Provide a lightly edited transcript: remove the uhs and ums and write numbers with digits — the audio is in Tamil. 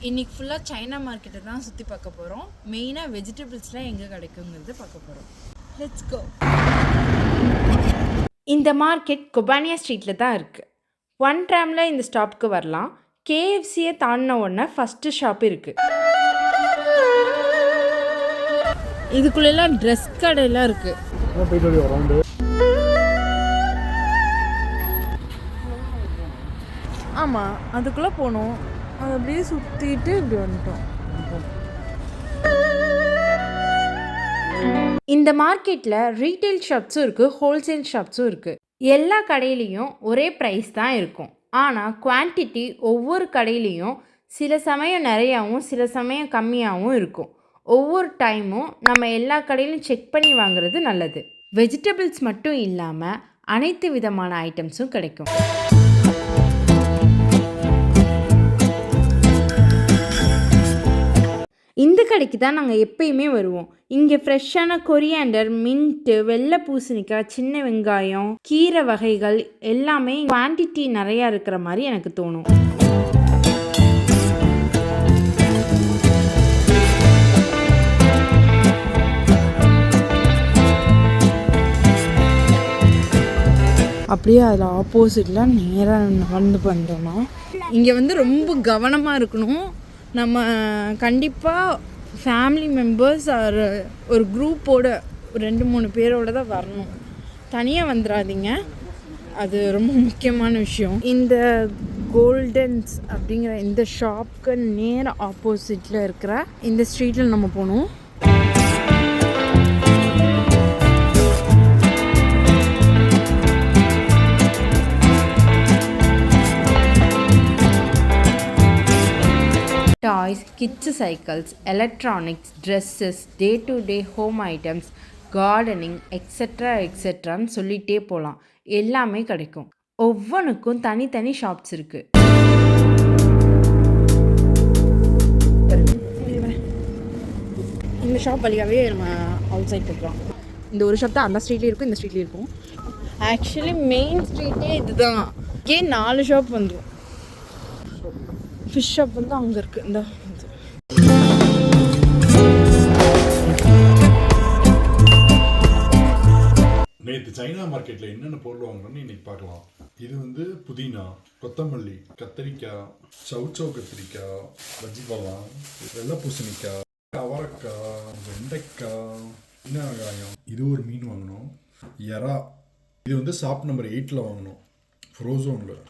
இன்னைக்கு ஃபுல்லாக சைனா மார்க்கெட்டை தான் சுற்றி பார்க்க போகிறோம். மெயினாக வெஜிடபிள்ஸ்லாம் எங்கே கிடைக்குங்கிறது பார்க்க போகிறோம். Let's go. இந்த மார்க்கெட் கொபானியா ஸ்ட்ரீட்டில் தான் இருக்குது. 1 tramல இந்த ஸ்டாப்புக்கு வரலாம். கேஎஃப்சியை தாண்டின உடனே ஃபஸ்ட்டு ஷாப் இருக்குது. இதுக்குள்ளெல்லாம் ட்ரெஸ் கடையெல்லாம் இருக்குது. ஆமாம், அதுக்குள்ளே போனோம். அது அப்படியே சுற்றிட்டு இப்படி வந்துட்டோம். இந்த மார்க்கெட்டில் ரீட்டைல் ஷாப்ஸும் இருக்குது, ஹோல்சேல் ஷாப்ஸும் இருக்குது. எல்லா கடையிலையும் ஒரே ப்ரைஸ் தான் இருக்கும். ஆனால் குவான்டிட்டி ஒவ்வொரு கடையிலையும் சில சமயம் நிறையாவும் சில சமயம் கம்மியாகவும் இருக்கும். ஒவ்வொரு டைமும் நம்ம எல்லா கடையிலும் செக் பண்ணி வாங்குறது நல்லது. வெஜிடபிள்ஸ் மட்டும் இல்லாமல் அனைத்து விதமான ஐட்டம்ஸும் கிடைக்கும். இந்த கடைக்கு தான் நாங்கள் எப்பயுமே வருவோம். இங்கே ஃப்ரெஷ்ஷான கொரியாண்டர், மின்ட்டு, வெள்ளை பூசணிக்காய், சின்ன வெங்காயம், கீரை வகைகள் எல்லாமே குவான்டிட்டி நிறையா இருக்கிற மாதிரி எனக்கு தோணும். அப்படியே அதில் ஆப்போசிட்டில் நேராக நடந்து பண்ணுறோன்னா இங்கே வந்து ரொம்ப கவனமாக இருக்கணும். நம்ம கண்டிப்பாக ஃபேமிலி மெம்பர்ஸ் ஒரு குரூப்போட 2-3 பேரோடு தான் வரணும். தனியாக வந்துடாதீங்க, அது ரொம்ப முக்கியமான விஷயம். இந்த கோல்டன்ஸ் அப்படிங்கிற இந்த ஷாப்புக்கு நேர ஆப்போசிட்டில் இருக்கிற இந்த ஸ்ட்ரீட்டில் நம்ம போகணும். Toys, kids cycles, electronics, dresses, day to day home items, gardening எக்ஸெட்ரான்னு சொல்லிகிட்டே போகலாம். எல்லாமே கிடைக்கும். ஒவ்வொன்றுக்கும் தனித்தனி ஷாப்ஸ் இருக்குது. இந்த ஷாப் வழியாகவே நம்ம அவுட் சைட் போய்க்கலாம். இந்த ஒரு ஷாப் தான் அந்த ஸ்ட்ரீட்லேயும் இருக்கும், இந்த ஸ்ட்ரீட்லேயும் இருக்கும். ஆக்சுவலி மெயின் ஸ்ட்ரீட்டே இதுதான். இங்கே 4 ஷாப் வந்துடும். ஃபிஷ் ஷாப் வந்து அங்கே இருக்குது. இந்த நேற்று சைனா மார்க்கெட்டில் என்னென்ன பொருள் வாங்குறோன்னு இன்னைக்கு பார்க்கலாம். இது வந்து புதினா, கொத்தமல்லி, கத்திரிக்காய், சவுச்சவ் கத்திரிக்காய், பஜ்ஜி பழம், வெள்ளை பூசணிக்காய், அவரைக்காய், வெண்டைக்காய், சின்ன வெங்காயம். இது ஒரு மீன் வாங்கினோம், எறா. இது வந்து ஷாப் நம்பர் 8 வாங்கினோம், ஃப்ரோசோனில்.